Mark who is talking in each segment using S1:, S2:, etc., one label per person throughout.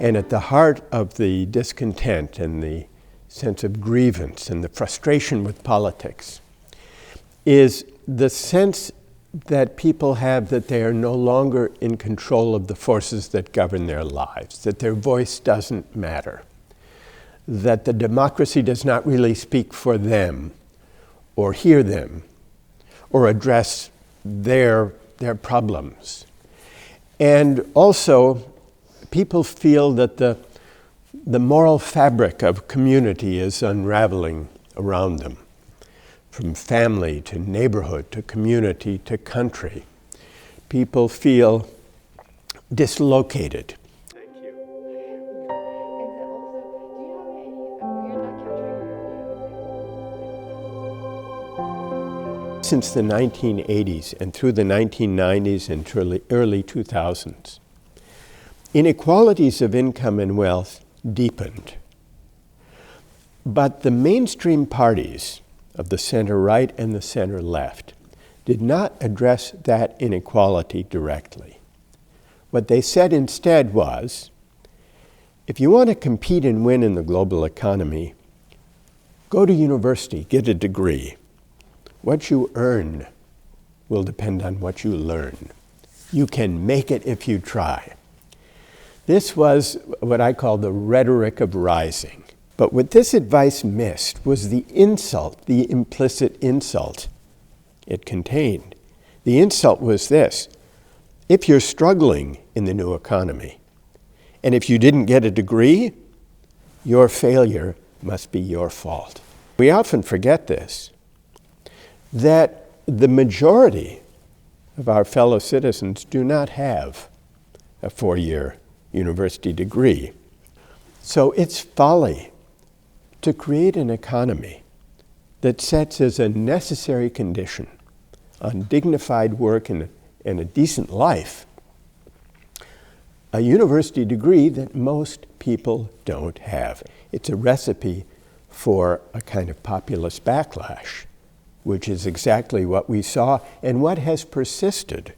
S1: And at the heart of the discontent and the sense of grievance and the frustration with politics is the sense that people have that they are no longer in control of the forces that govern their lives, that their voice doesn't matter, that the democracy does not really speak for them or hear them or address their problems. And also, people feel that the moral fabric of community is unraveling around them, from family to neighborhood to community to country. People feel dislocated.
S2: Thank you.
S1: Since the 1980s and through the 1990s and early 2000s, inequalities of income and wealth deepened. But the mainstream parties of the center-right and the center-left did not address that inequality directly. What they said instead was, if you want to compete and win in the global economy, go to university, get a degree. What you earn will depend on what you learn. You can make it if you try. This was what I call the rhetoric of rising. But what this advice missed was the insult, the implicit insult it contained. The insult was this: if you're struggling in the new economy, and if you didn't get a degree, your failure must be your fault. We often forget this, that the majority of our fellow citizens do not have a 4-year university degree. So it's folly to create an economy that sets as a necessary condition on dignified work and a decent life a university degree that most people don't have. It's a recipe for a kind of populist backlash, which is exactly what we saw and what has persisted.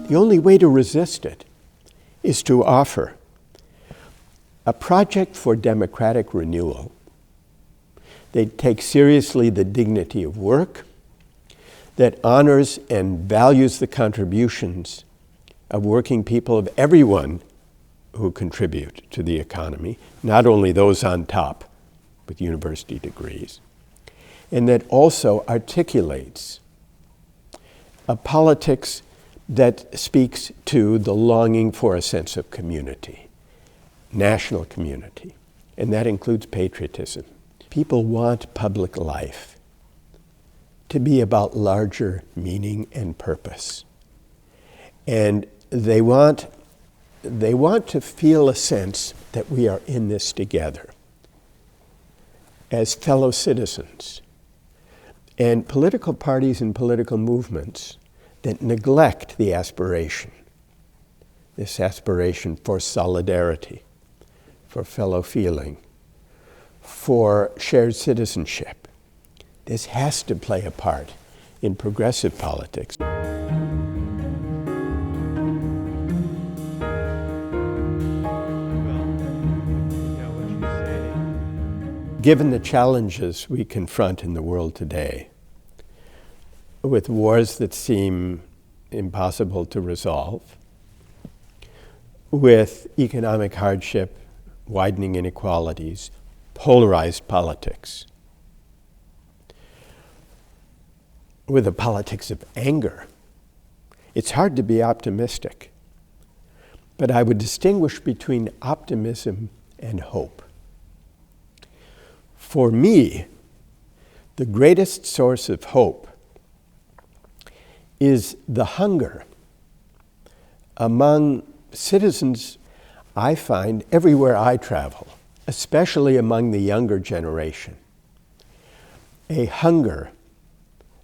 S1: The only way to resist it is to offer a project for democratic renewal. They take seriously the dignity of work, that honors and values the contributions of working people, of everyone who contribute to the economy, not only those on top with university degrees, and that also articulates a politics that speaks to the longing for a sense of community, national community, and that includes patriotism. People want public life to be about larger meaning and purpose. And they want to feel a sense that we are in this together as fellow citizens. And political parties and political movements that neglect the aspiration, this aspiration for solidarity, for fellow feeling, for shared citizenship. This has to play a part in progressive politics. Given the challenges we confront in the world today, with wars that seem impossible to resolve, with economic hardship, widening inequalities, polarized politics, with a politics of anger, it's hard to be optimistic. But I would distinguish between optimism and hope. For me, the greatest source of hope is the hunger among citizens I find everywhere I travel, especially among the younger generation. A hunger,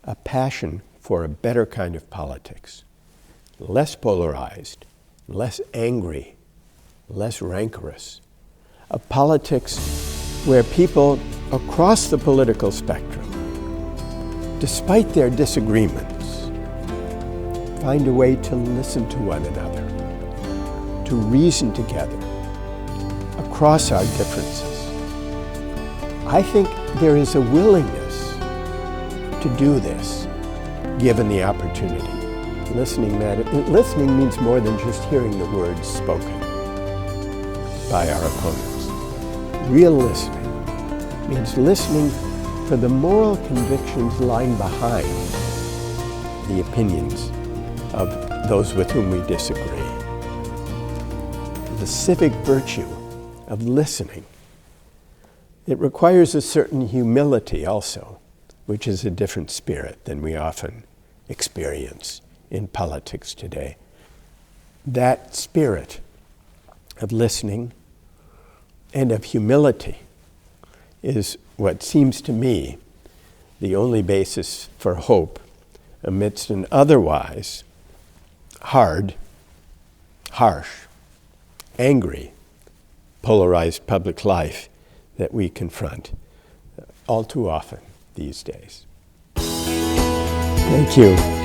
S1: a passion for a better kind of politics, less polarized, less angry, less rancorous. A politics where people across the political spectrum, despite their disagreements, find a way to listen to one another, to reason together across our differences. I think there is a willingness to do this, given the opportunity. Listening means more than just hearing the words spoken by our opponents. Real listening means listening for the moral convictions lying behind the opinions of those with whom we disagree. The civic virtue of listening. It requires a certain humility also, which is a different spirit than we often experience in politics today. That spirit of listening and of humility is what seems to me the only basis for hope amidst an otherwise hard, harsh, angry, polarized public life that we confront all too often these days. Thank you.